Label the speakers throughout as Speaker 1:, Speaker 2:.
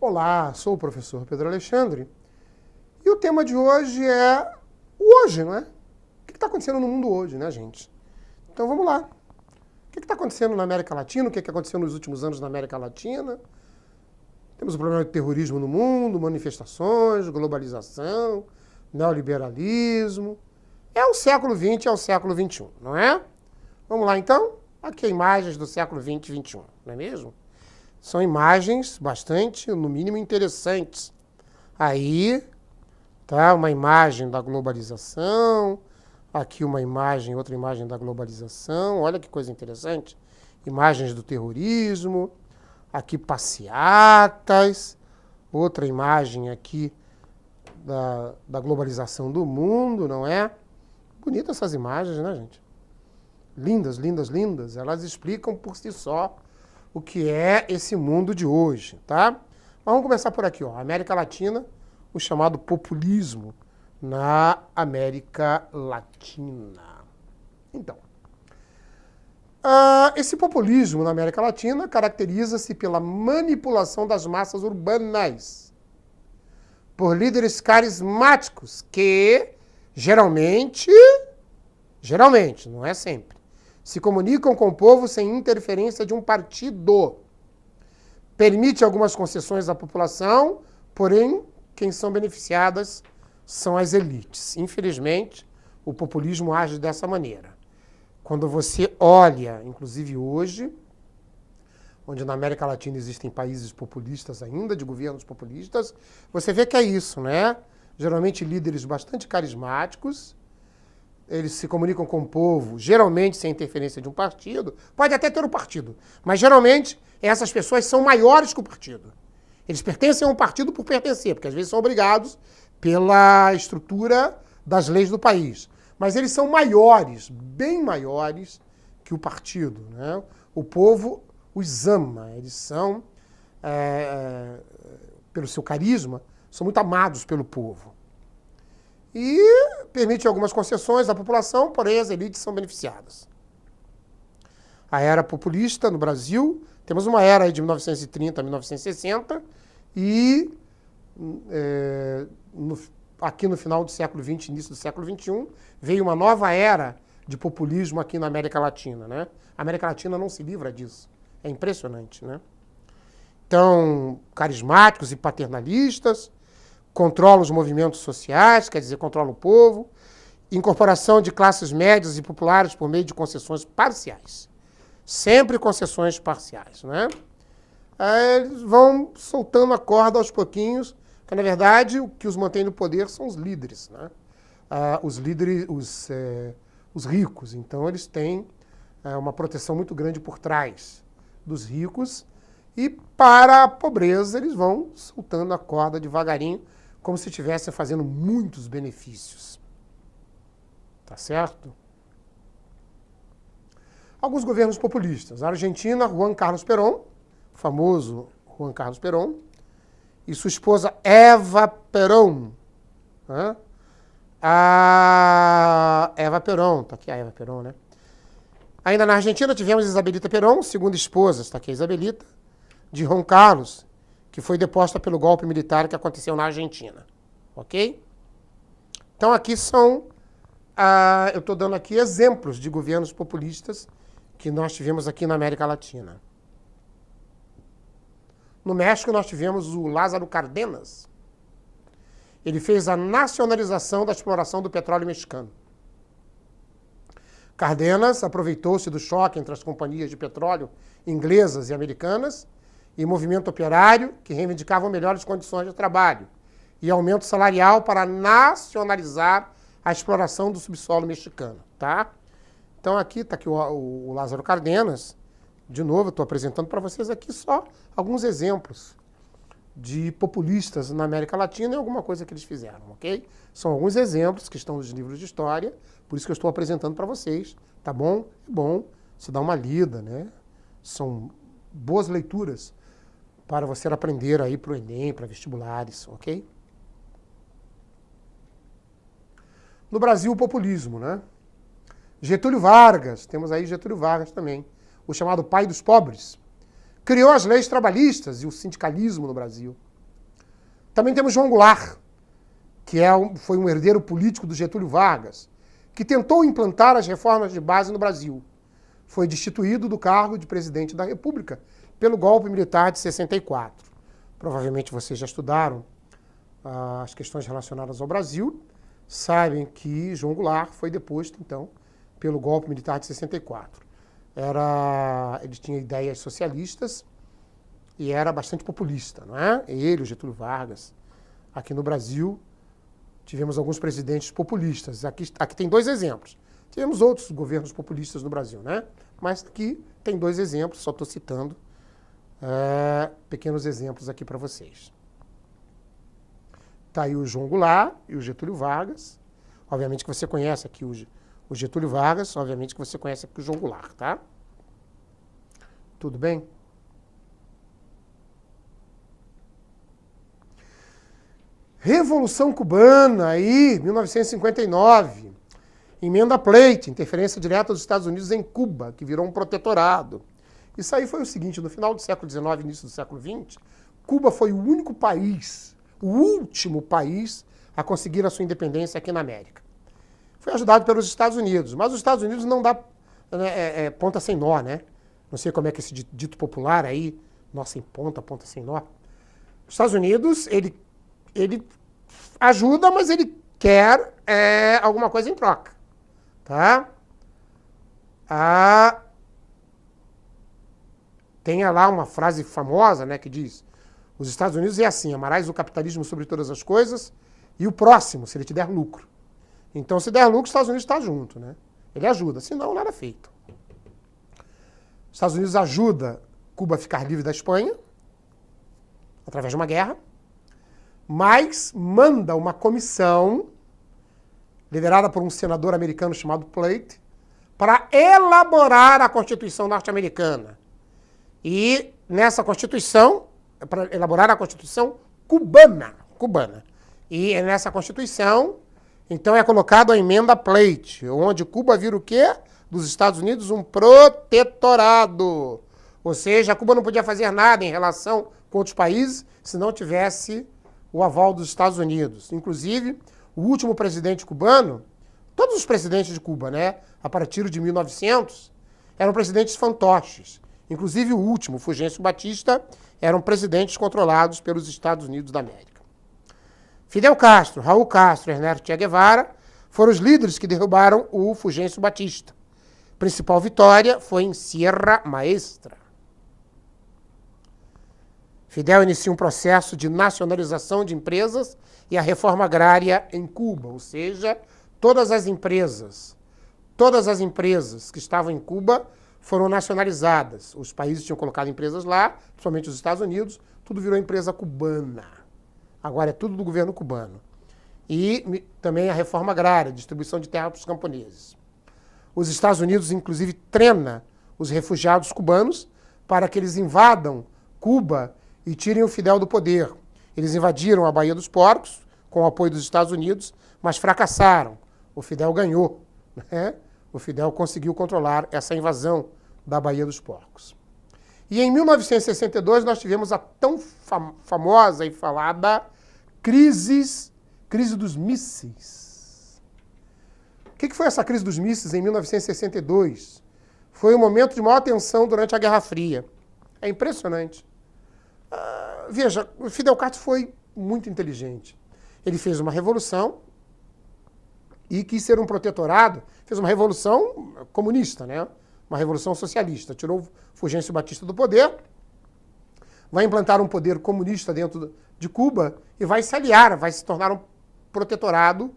Speaker 1: Olá, sou o professor Pedro Alexandre e o tema de hoje é o hoje, não é? O que está acontecendo no mundo hoje, né, gente? Então vamos lá. O que está acontecendo na América Latina? O que aconteceu nos últimos anos na América Latina? Temos o problema de terrorismo no mundo, manifestações, globalização, neoliberalismo. É o século XX, é o século XXI, não é? Vamos lá então? Aqui imagens do século XX e XXI, não é mesmo? São imagens bastante, no mínimo, interessantes. Aí, tá uma imagem da globalização, aqui uma imagem, outra imagem da globalização, olha que coisa interessante. Imagens do terrorismo, aqui passeatas, outra imagem aqui da globalização do mundo, não é? Bonitas essas imagens, né, gente? Lindas, lindas, lindas. Elas explicam por si só o que é esse mundo de hoje, tá? Mas vamos começar por aqui, ó. América Latina, o chamado populismo na América Latina. Então, esse populismo na América Latina caracteriza-se pela manipulação das massas urbanas por líderes carismáticos que, geralmente, não é sempre, se comunicam com o povo sem interferência de um partido. Permite algumas concessões à população, porém, quem são beneficiadas são as elites. Infelizmente, o populismo age dessa maneira. Quando você olha, inclusive hoje, onde na América Latina existem países populistas ainda, de governos populistas, você vê que é isso, né? Geralmente líderes bastante carismáticos, eles se comunicam com o povo, geralmente sem interferência de um partido. Pode até ter um partido, mas geralmente essas pessoas são maiores que o partido. Eles pertencem a um partido por pertencer, porque às vezes são obrigados pela estrutura das leis do país. Mas eles são maiores, bem maiores que o partido, né? O povo os ama, eles são, pelo seu carisma, são muito amados pelo povo. E permite algumas concessões à população, porém as elites são beneficiadas. A era populista no Brasil, temos uma era de 1930 a 1960 e aqui no final do século XX, início do século XXI, veio uma nova era de populismo aqui na América Latina, né? A América Latina não se livra disso. É impressionante, né? Então, carismáticos e paternalistas, controla os movimentos sociais, quer dizer, controla o povo, incorporação de classes médias e populares por meio de concessões parciais. Sempre concessões parciais, né? Aí eles vão soltando a corda aos pouquinhos, porque, na verdade, o que os mantém no poder são os líderes, né? Os líderes, os ricos. Então, eles têm uma proteção muito grande por trás dos ricos e, para a pobreza, eles vão soltando a corda devagarinho, como se estivessem fazendo muitos benefícios. Tá certo? Alguns governos populistas. A Argentina, Juan Carlos Perón, o famoso Juan Carlos Perón, e sua esposa Eva Perón. Né? A Eva Perón, tá aqui a Eva Perón, né? Ainda na Argentina tivemos Isabelita Perón, segunda esposa, está aqui a Isabelita, de Juan Carlos, que foi deposta pelo golpe militar que aconteceu na Argentina. Ok? Então aqui são, eu estou dando aqui exemplos de governos populistas que nós tivemos aqui na América Latina. No México nós tivemos o Lázaro Cárdenas. Ele fez a nacionalização da exploração do petróleo mexicano. Cárdenas aproveitou-se do choque entre as companhias de petróleo inglesas e americanas e movimento operário que reivindicavam melhores condições de trabalho e aumento salarial para nacionalizar a exploração do subsolo mexicano, tá? Então aqui está aqui o Lázaro Cárdenas. De novo, estou apresentando para vocês aqui só alguns exemplos de populistas na América Latina e alguma coisa que eles fizeram, ok? São alguns exemplos que estão nos livros de história, por isso que eu estou apresentando para vocês, tá bom? É bom você dar uma lida, né? São boas leituras para você aprender aí para o Enem, para vestibulares, ok? No Brasil, o populismo, né? Getúlio Vargas, temos aí Getúlio Vargas também, o chamado pai dos pobres, criou as leis trabalhistas e o sindicalismo no Brasil. Também temos João Goulart, que foi um herdeiro político do Getúlio Vargas, que tentou implantar as reformas de base no Brasil. Foi destituído do cargo de presidente da República pelo golpe militar de 64. Provavelmente vocês já estudaram as questões relacionadas ao Brasil, sabem que João Goulart foi deposto, então, pelo golpe militar de 64. Ele tinha ideias socialistas e era bastante populista, não é? Ele, o Getúlio Vargas. Aqui no Brasil, tivemos alguns presidentes populistas. Aqui tem 2 exemplos. Tivemos outros governos populistas no Brasil, né? Mas aqui tem 2 exemplos, só estou citando pequenos exemplos aqui para vocês. Está aí o João Goulart e o Getúlio Vargas. Obviamente que você conhece aqui o Getúlio Vargas, obviamente que você conhece aqui o João Goulart, tá? Tudo bem? Revolução Cubana, aí, 1959. Emenda Plate, interferência direta dos Estados Unidos em Cuba, que virou um protetorado. Isso aí foi o seguinte, no final do século XIX, início do século XX, Cuba foi o único país, o último país a conseguir a sua independência aqui na América. Foi ajudado pelos Estados Unidos, mas os Estados Unidos não dá ponta sem nó, né? Não sei como é que esse dito popular aí, nó sem ponta, ponta sem nó. Os Estados Unidos, ele ajuda, mas ele quer alguma coisa em troca, tá? Tem lá uma frase famosa, né, que diz: os Estados Unidos é assim, amarás o capitalismo sobre todas as coisas e o próximo, se ele te der lucro. Então, se der lucro, os Estados Unidos está junto, né? Ele ajuda, senão nada feito. Os Estados Unidos ajuda Cuba a ficar livre da Espanha, através de uma guerra, mas manda uma comissão, liderada por um senador americano chamado Plate, para elaborar a Constituição norte-americana. E nessa Constituição, para elaborar a Constituição cubana. E nessa Constituição, então, é colocado a emenda Plate, onde Cuba vira o quê? Dos Estados Unidos, um protetorado. Ou seja, Cuba não podia fazer nada em relação com outros países se não tivesse o aval dos Estados Unidos. Inclusive, o último presidente cubano, todos os presidentes de Cuba, né, a partir de 1900, eram presidentes fantoches. Inclusive o último, Fulgêncio Batista, eram presidentes controlados pelos Estados Unidos da América. Fidel Castro, Raul Castro e Ernesto Che Guevara foram os líderes que derrubaram o Fulgêncio Batista. A principal vitória foi em Sierra Maestra. Fidel inicia um processo de nacionalização de empresas e a reforma agrária em Cuba, ou seja, todas as empresas que estavam em Cuba foram nacionalizadas. Os países tinham colocado empresas lá, principalmente os Estados Unidos, tudo virou empresa cubana. Agora é tudo do governo cubano. E também a reforma agrária, distribuição de terra para os camponeses. Os Estados Unidos, inclusive, treina os refugiados cubanos para que eles invadam Cuba e tirem o Fidel do poder. Eles invadiram a Baía dos Porcos, com o apoio dos Estados Unidos, mas fracassaram. O Fidel ganhou, né? O Fidel conseguiu controlar essa invasão da Baía dos Porcos. E em 1962 nós tivemos a tão famosa e falada crise dos mísseis. O que foi essa crise dos mísseis em 1962? Foi um momento de maior tensão durante a Guerra Fria. É impressionante. Veja, o Fidel Castro foi muito inteligente. Ele fez uma revolução e quis ser um protetorado, fez uma revolução comunista, né? Uma revolução socialista. Tirou Fulgêncio Batista do poder, vai implantar um poder comunista dentro de Cuba e vai se aliar, vai se tornar um protetorado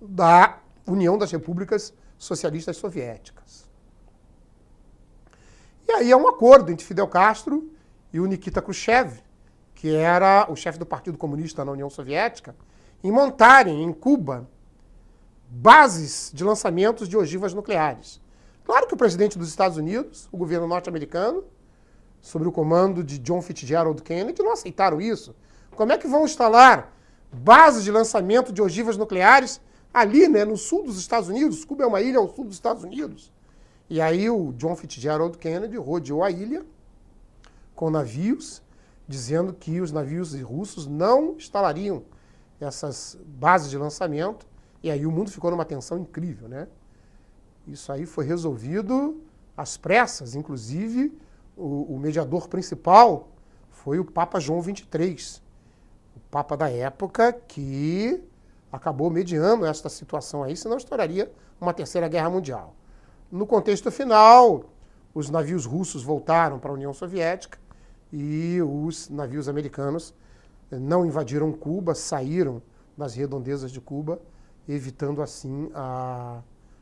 Speaker 1: da União das Repúblicas Socialistas Soviéticas. E aí é um acordo entre Fidel Castro e o Nikita Khrushchev, que era o chefe do Partido Comunista na União Soviética, em montarem em Cuba bases de lançamentos de ogivas nucleares. Claro que o presidente dos Estados Unidos, o governo norte-americano, sob o comando de John Fitzgerald Kennedy, não aceitaram isso. Como é que vão instalar bases de lançamento de ogivas nucleares ali, né, no sul dos Estados Unidos? Cuba é uma ilha ao sul dos Estados Unidos. E aí o John Fitzgerald Kennedy rodeou a ilha com navios dizendo que os navios russos não instalariam essas bases de lançamento, e aí o mundo ficou numa tensão incrível, né? Isso aí foi resolvido às pressas, inclusive o mediador principal foi o Papa João XXIII, o Papa da época, que acabou mediando esta situação aí, senão estouraria uma terceira guerra mundial. No contexto final, os navios russos voltaram para a União Soviética e os navios americanos não invadiram Cuba, saíram das redondezas de Cuba, evitando assim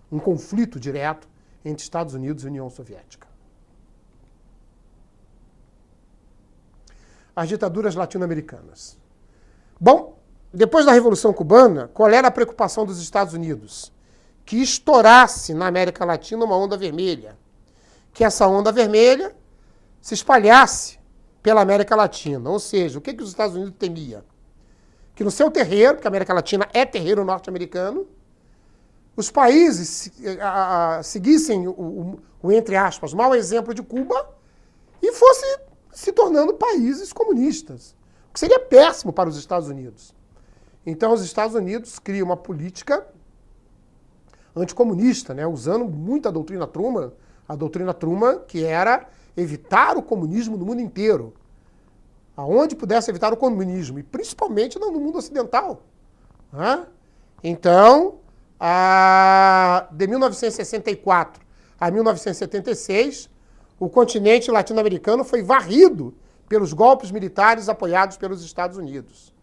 Speaker 1: um conflito direto entre Estados Unidos e União Soviética. As ditaduras latino-americanas. Bom, depois da Revolução Cubana, qual era a preocupação dos Estados Unidos? Que estourasse na América Latina uma onda vermelha. Que essa onda vermelha se espalhasse pela América Latina. Ou seja, o que os Estados Unidos temia? Que no seu terreiro, porque a América Latina é terreiro norte-americano, os países seguissem o, entre aspas, mau exemplo de Cuba e fossem se tornando países comunistas. O que seria péssimo para os Estados Unidos. Então, os Estados Unidos criam uma política anticomunista, né, usando muito a doutrina Truman, que era evitar o comunismo no mundo inteiro. Aonde pudesse evitar o comunismo, e principalmente no mundo ocidental. Né? Então, de 1964 a 1976, o continente latino-americano foi varrido pelos golpes militares apoiados pelos Estados Unidos.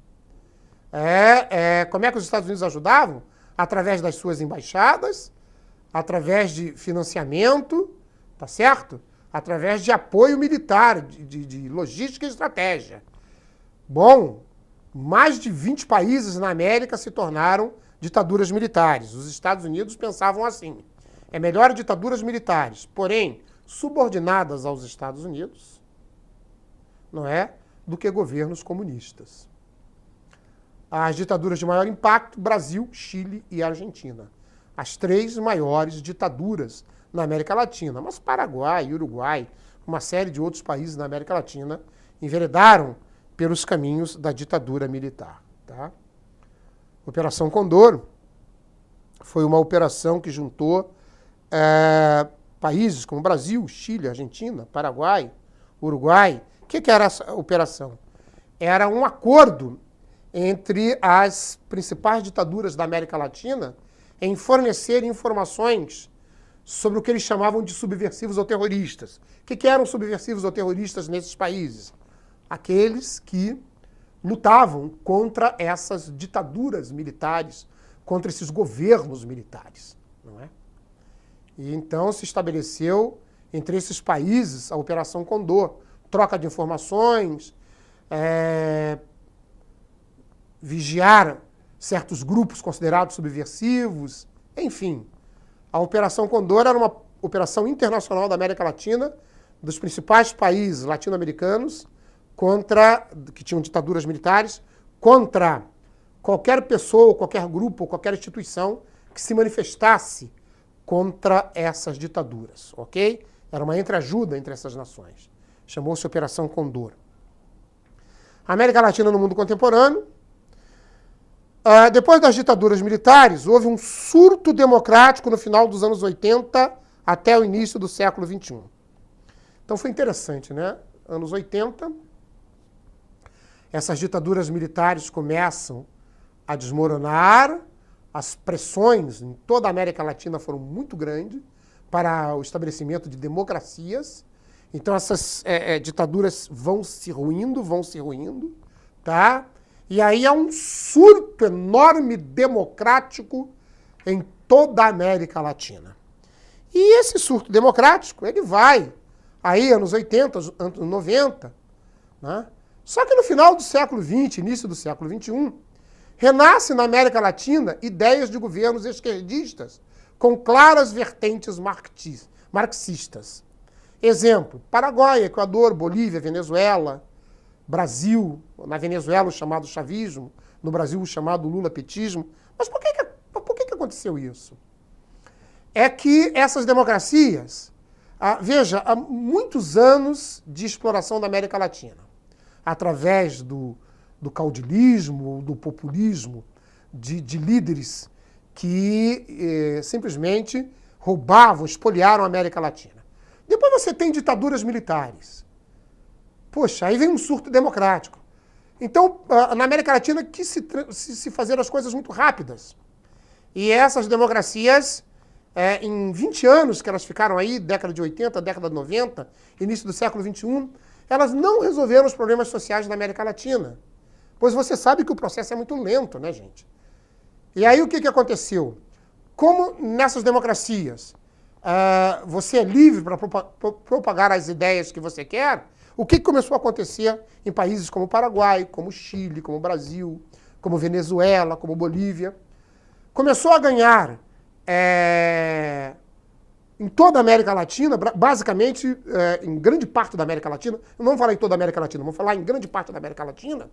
Speaker 1: Como é que os Estados Unidos ajudavam? Através das suas embaixadas, através de financiamento, tá certo? Através de apoio militar, de logística e estratégia. Bom, mais de 20 países na América se tornaram ditaduras militares. Os Estados Unidos pensavam assim: é melhor ditaduras militares, porém subordinadas aos Estados Unidos, não é, do que governos comunistas. As ditaduras de maior impacto: Brasil, Chile e Argentina. As três maiores ditaduras na América Latina. Mas Paraguai, Uruguai, uma série de outros países na América Latina enveredaram pelos caminhos da ditadura militar. Tá? Operação Condor foi uma operação que juntou países como Brasil, Chile, Argentina, Paraguai, Uruguai. O que era essa operação? Era um acordo entre as principais ditaduras da América Latina em fornecer informações sobre o que eles chamavam de subversivos ou terroristas. O que eram subversivos ou terroristas nesses países? Aqueles que lutavam contra essas ditaduras militares, contra esses governos militares, não é? E então se estabeleceu entre esses países a Operação Condor, troca de informações, vigiar certos grupos considerados subversivos, enfim. A Operação Condor era uma operação internacional da América Latina, dos principais países latino-americanos, que tinham ditaduras militares, contra qualquer pessoa, qualquer grupo, qualquer instituição que se manifestasse contra essas ditaduras, ok? Era uma entreajuda entre essas nações. Chamou-se Operação Condor. A América Latina no mundo contemporâneo. Depois das ditaduras militares, houve um surto democrático no final dos anos 80 até o início do século XXI. Então foi interessante, né? Anos 80, essas ditaduras militares começam a desmoronar, as pressões em toda a América Latina foram muito grandes para o estabelecimento de democracias. Então essas ditaduras vão se ruindo, tá? E aí há um surto enorme democrático em toda a América Latina. E esse surto democrático, ele vai aí anos 80, anos 90, né? Só que no final do século XX, início do século XXI, renasce na América Latina ideias de governos esquerdistas com claras vertentes marxistas. Exemplo: Paraguai, Equador, Bolívia, Venezuela, Brasil, na Venezuela o chamado chavismo, no Brasil o chamado lulapetismo. Mas por que aconteceu isso? É que essas democracias, veja, há muitos anos de exploração da América Latina. através do caudilismo, do populismo, de líderes que simplesmente roubavam, espoliaram a América Latina. Depois você tem ditaduras militares. Poxa, aí vem um surto democrático. Então, na América Latina, quis se fazer as coisas muito rápidas. E essas democracias, em 20 anos que elas ficaram aí, década de 80, década de 90, início do século XXI, elas não resolveram os problemas sociais da América Latina. Pois você sabe que o processo é muito lento, né, gente? E aí o que aconteceu? Como nessas democracias você é livre para propagar as ideias que você quer, o que começou a acontecer em países como o Paraguai, como o Chile, como o Brasil, como Venezuela, como Bolívia? Começou a ganhar em toda a América Latina, basicamente em grande parte da América Latina, não vamos falar em toda a América Latina, vamos falar em grande parte da América Latina,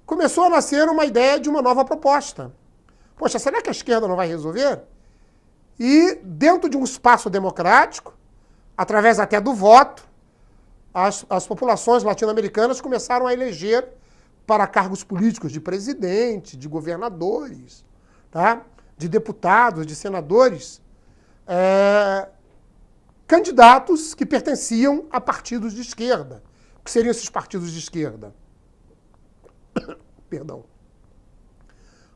Speaker 1: começou a nascer uma ideia de uma nova proposta. Poxa, será que a esquerda não vai resolver? E dentro de um espaço democrático, através até do voto, as populações latino-americanas começaram a eleger para cargos políticos de presidente, de governadores, tá? De deputados, de senadores, candidatos que pertenciam a partidos de esquerda. O que seriam esses partidos de esquerda? Perdão.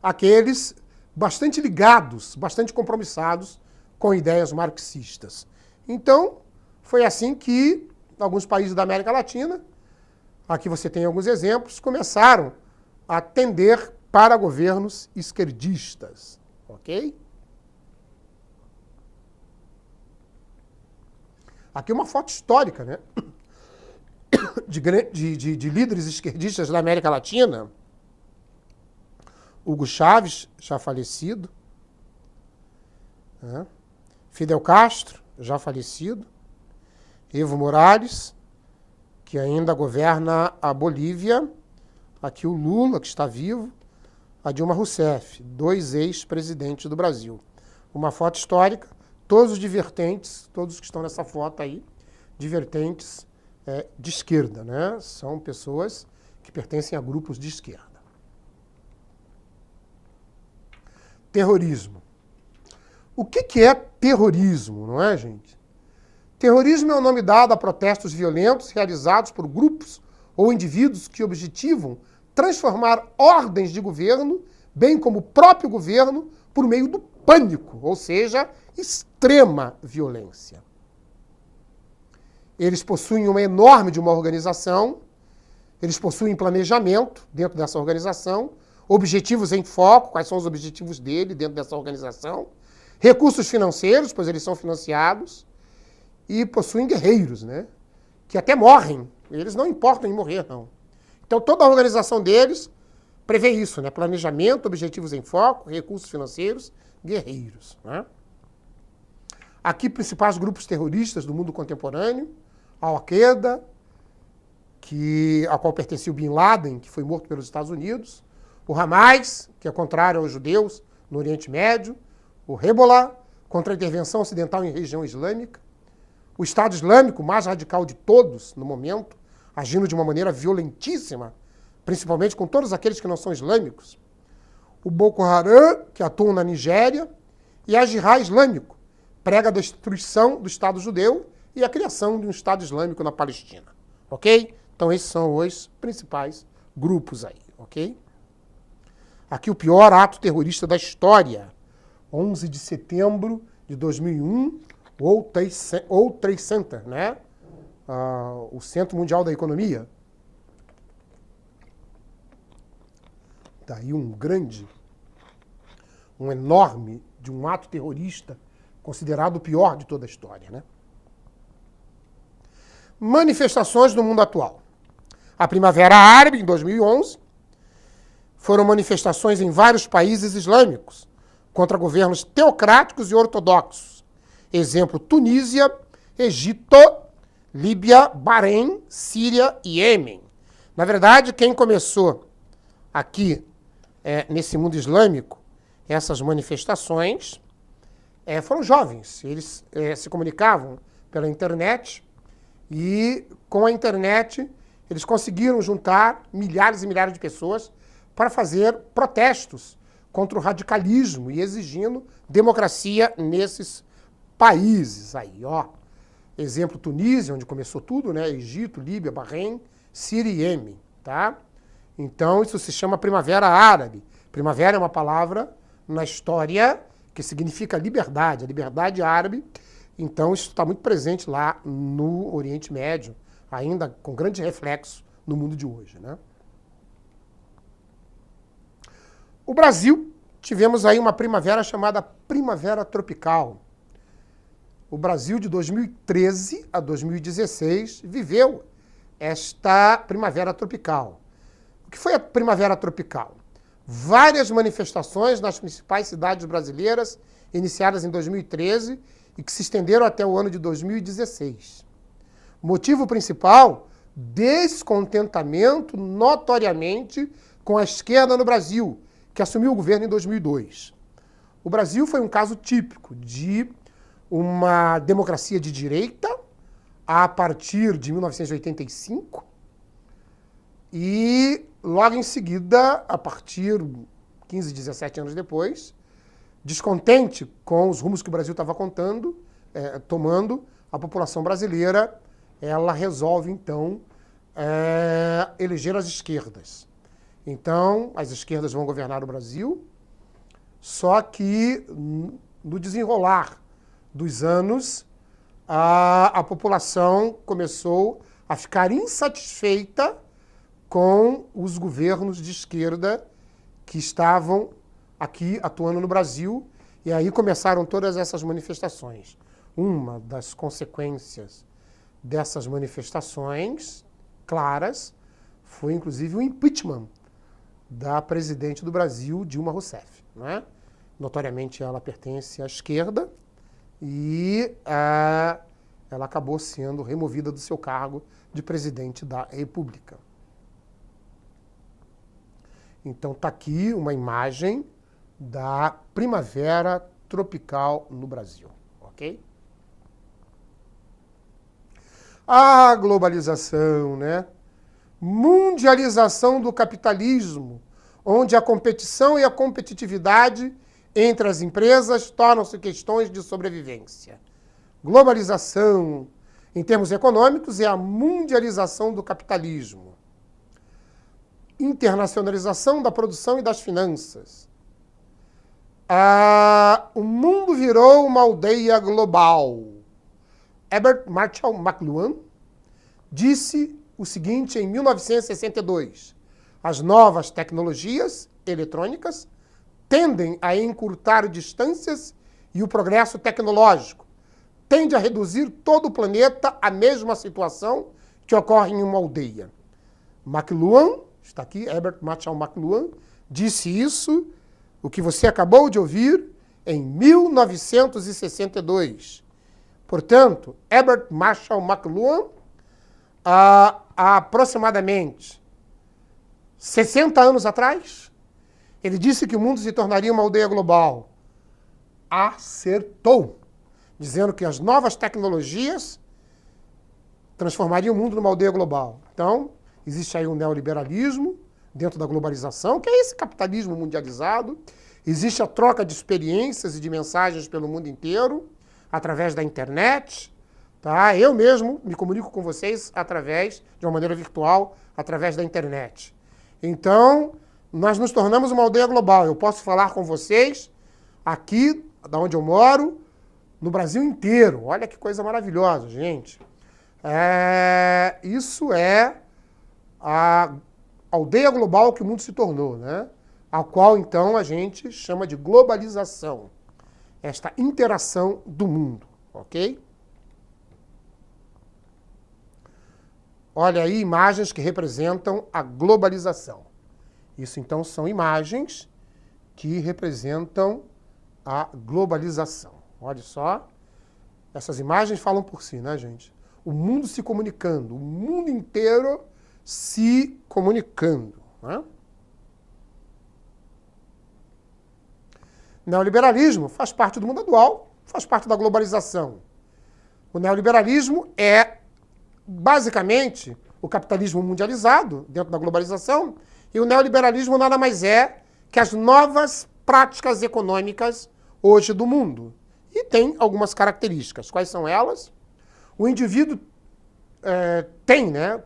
Speaker 1: Aqueles bastante ligados, bastante compromissados com ideias marxistas. Então, foi assim que alguns países da América Latina, aqui você tem alguns exemplos, começaram a tender para governos esquerdistas. Ok? Aqui uma foto histórica, né? De líderes esquerdistas da América Latina. Hugo Chávez, já falecido. Fidel Castro, já falecido. Evo Morales, que ainda governa a Bolívia. Aqui o Lula, que está vivo. A Dilma Rousseff, 2 ex-presidentes do Brasil. Uma foto histórica, todos os divertentes, todos que estão nessa foto aí, divertentes de esquerda, né? São pessoas que pertencem a grupos de esquerda. Terrorismo. O que é terrorismo, não é, gente? Terrorismo é o nome dado a protestos violentos realizados por grupos ou indivíduos que objetivam transformar ordens de governo, bem como o próprio governo, por meio do pânico, ou seja, extrema violência. Eles possuem uma enorme de uma organização, eles possuem planejamento dentro dessa organização, objetivos em foco, quais são os objetivos dele dentro dessa organização, recursos financeiros, pois eles são financiados, e possuem guerreiros, né? Que até morrem. Eles não importam em morrer, não. Então, toda a organização deles prevê isso, né? Planejamento, objetivos em foco, recursos financeiros, guerreiros. Né? Aqui, principais grupos terroristas do mundo contemporâneo, a Al-Qaeda, a qual pertencia o Bin Laden, que foi morto pelos Estados Unidos, o Hamas, que é contrário aos judeus no Oriente Médio, o Hezbollah, contra a intervenção ocidental em região islâmica, o Estado Islâmico, o mais radical de todos no momento, agindo de uma maneira violentíssima, principalmente com todos aqueles que não são islâmicos, o Boko Haram, que atua na Nigéria, e a Jihad Islâmico, prega a destruição do Estado judeu e a criação de um Estado Islâmico na Palestina. Ok? Então esses são os principais grupos aí, ok? Aqui o pior ato terrorista da história, 11 de setembro de 2001, World Trade Center, né? O Centro Mundial da Economia. Daí um enorme de um ato terrorista considerado o pior de toda a história, né? Manifestações no mundo atual. A Primavera Árabe, em 2011, foram manifestações em vários países islâmicos contra governos teocráticos e ortodoxos. Exemplo, Tunísia, Egito, Líbia, Bahrein, Síria e Iêmen. Na verdade, quem começou aqui, nesse mundo islâmico, essas manifestações, foram jovens. Eles se comunicavam pela internet e, com a internet, eles conseguiram juntar milhares e milhares de pessoas para fazer protestos contra o radicalismo e exigindo democracia nesses países aí, ó. Exemplo, Tunísia, onde começou tudo, né? Egito, Líbia, Bahrein, Síria e Iêmen, tá? Então, isso se chama Primavera Árabe. Primavera é uma palavra na história que significa liberdade, a liberdade árabe. Então, isso está muito presente lá no Oriente Médio, ainda com grande reflexo no mundo de hoje, né? O Brasil, tivemos aí uma primavera chamada Primavera Tropical. O Brasil, de 2013 a 2016, viveu esta Primavera Tropical. O que foi a Primavera Tropical? Várias manifestações nas principais cidades brasileiras, iniciadas em 2013 e que se estenderam até o ano de 2016. Motivo principal, descontentamento notoriamente com a esquerda no Brasil, que assumiu o governo em 2002. O Brasil foi um caso típico de uma democracia de direita a partir de 1985 e logo em seguida, a partir de 15, 17 anos depois, descontente com os rumos que o Brasil estava tomando, a população brasileira, ela resolve então eleger as esquerdas. Então, as esquerdas vão governar o Brasil, só que no desenrolar dos anos, a população começou a ficar insatisfeita com os governos de esquerda que estavam aqui atuando no Brasil, e aí começaram todas essas manifestações. Uma das consequências dessas manifestações claras foi, inclusive, o impeachment da presidente do Brasil, Dilma Rousseff, né? Notoriamente ela pertence à esquerda e ela acabou sendo removida do seu cargo de presidente da República. Então está aqui uma imagem da primavera tropical no Brasil, ok? A globalização, né? Mundialização do capitalismo, onde a competição e a competitividade entre as empresas tornam-se questões de sobrevivência. Globalização, em termos econômicos, é a mundialização do capitalismo. Internacionalização da produção e das finanças. O mundo virou uma aldeia global. Herbert Marshall McLuhan disse o seguinte em 1962. As novas tecnologias eletrônicas tendem a encurtar distâncias e o progresso tecnológico tende a reduzir todo o planeta à mesma situação que ocorre em uma aldeia. McLuhan, está aqui, Herbert Marshall McLuhan, disse isso, o que você acabou de ouvir, em 1962. Portanto, Herbert Marshall McLuhan, há aproximadamente 60 anos atrás, ele disse que o mundo se tornaria uma aldeia global. Acertou, dizendo que as novas tecnologias transformariam o mundo numa aldeia global. Então, existe aí um neoliberalismo dentro da globalização, que é esse capitalismo mundializado. Existe a troca de experiências e de mensagens pelo mundo inteiro, através da internet. Tá? Eu mesmo me comunico com vocês através, de uma maneira virtual, através da internet. Então, nós nos tornamos uma aldeia global. Eu posso falar com vocês aqui, da onde eu moro, no Brasil inteiro. Olha que coisa maravilhosa, gente. Isso é a aldeia global que o mundo se tornou, né? A qual, então, a gente chama de globalização. Esta interação do mundo, ok? Olha aí imagens que representam a globalização. Isso, então, são imagens que representam a globalização. Olha só, essas imagens falam por si, né, gente? O mundo se comunicando, o mundo inteiro se comunicando, né? Neoliberalismo faz parte do mundo atual, faz parte da globalização. O neoliberalismo é, basicamente, o capitalismo mundializado, dentro da globalização, e o neoliberalismo nada mais é que as novas práticas econômicas hoje do mundo. E tem algumas características. Quais são elas? O indivíduo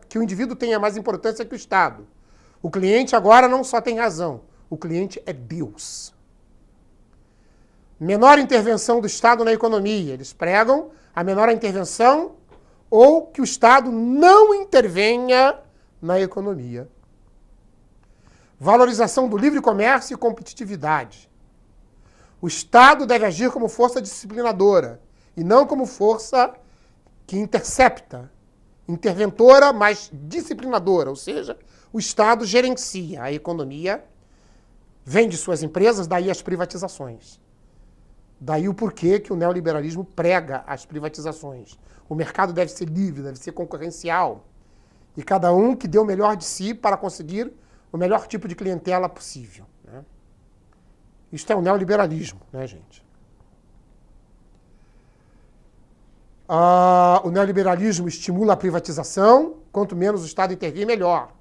Speaker 1: que o indivíduo tenha mais importância que o Estado. O cliente agora não só tem razão, o cliente é Deus. Menor intervenção do Estado na economia. Eles pregam a menor intervenção ou que o Estado não intervenha na economia. Valorização do livre comércio e competitividade. O Estado deve agir como força disciplinadora e não como força que intercepta, interventora, mas disciplinadora, ou seja, o Estado gerencia a economia, vende suas empresas, daí as privatizações. Daí o porquê que o neoliberalismo prega as privatizações. O mercado deve ser livre, deve ser concorrencial. E cada um que dê o melhor de si para conseguir o melhor tipo de clientela possível. Né? Isto é o neoliberalismo, né, gente? O neoliberalismo estimula a privatização, quanto menos o Estado intervir, melhor.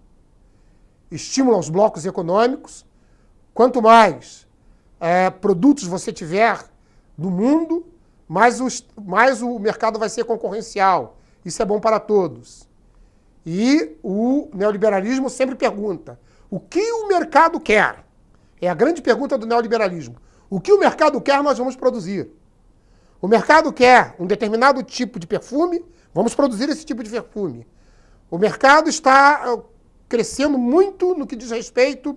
Speaker 1: Estimula os blocos econômicos, quanto mais produtos você tiver do mundo, mais o mercado vai ser concorrencial. Isso é bom para todos. E o neoliberalismo sempre pergunta, o que o mercado quer? É a grande pergunta do neoliberalismo. O que o mercado quer, nós vamos produzir. O mercado quer um determinado tipo de perfume, vamos produzir esse tipo de perfume. O mercado está crescendo muito no que diz respeito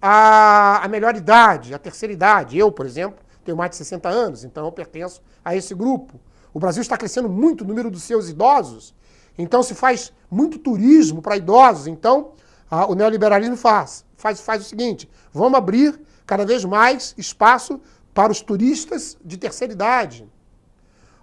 Speaker 1: à melhor idade, à terceira idade. Eu, por exemplo, tenho mais de 60 anos, então eu pertenço a esse grupo. O Brasil está crescendo muito o número dos seus idosos, então se faz muito turismo para idosos. Então, o neoliberalismo faz o seguinte, vamos abrir cada vez mais espaço para os turistas de terceira idade.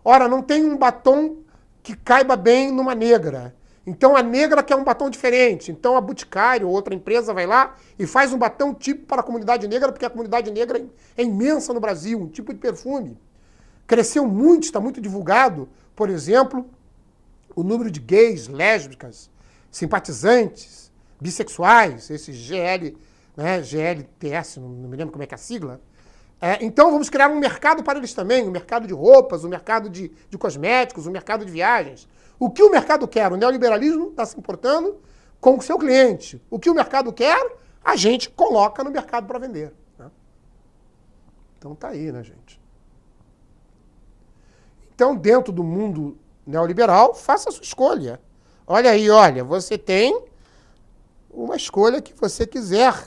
Speaker 1: Ora, não tem um batom que caiba bem numa negra. Então a negra quer um batom diferente. Então a Boticário ou outra empresa vai lá e faz um batom tipo para a comunidade negra, porque a comunidade negra é imensa no Brasil, um tipo de perfume. Cresceu muito, está muito divulgado, por exemplo, o número de gays, lésbicas, simpatizantes, bissexuais, esses GLTS, não me lembro como é que é a sigla. Então vamos criar um mercado para eles também, um mercado de roupas, um mercado de cosméticos, um mercado de viagens. O que o mercado quer? O neoliberalismo está se importando com o seu cliente. O que o mercado quer, a gente coloca no mercado para vender. Né? Então tá aí, né, gente? Então, dentro do mundo neoliberal, faça a sua escolha. Olha aí, olha, você tem uma escolha que você quiser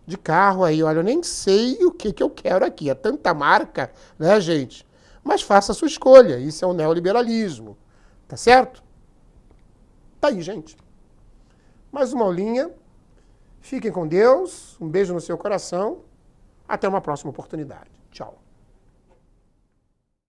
Speaker 1: de carro aí. Olha, eu nem sei o que eu quero aqui. É tanta marca, né, gente? Mas faça a sua escolha. Isso é o neoliberalismo. Tá certo? Tá aí, gente. Mais uma aulinha. Fiquem com Deus. Um beijo no seu coração. Até uma próxima oportunidade. Tchau.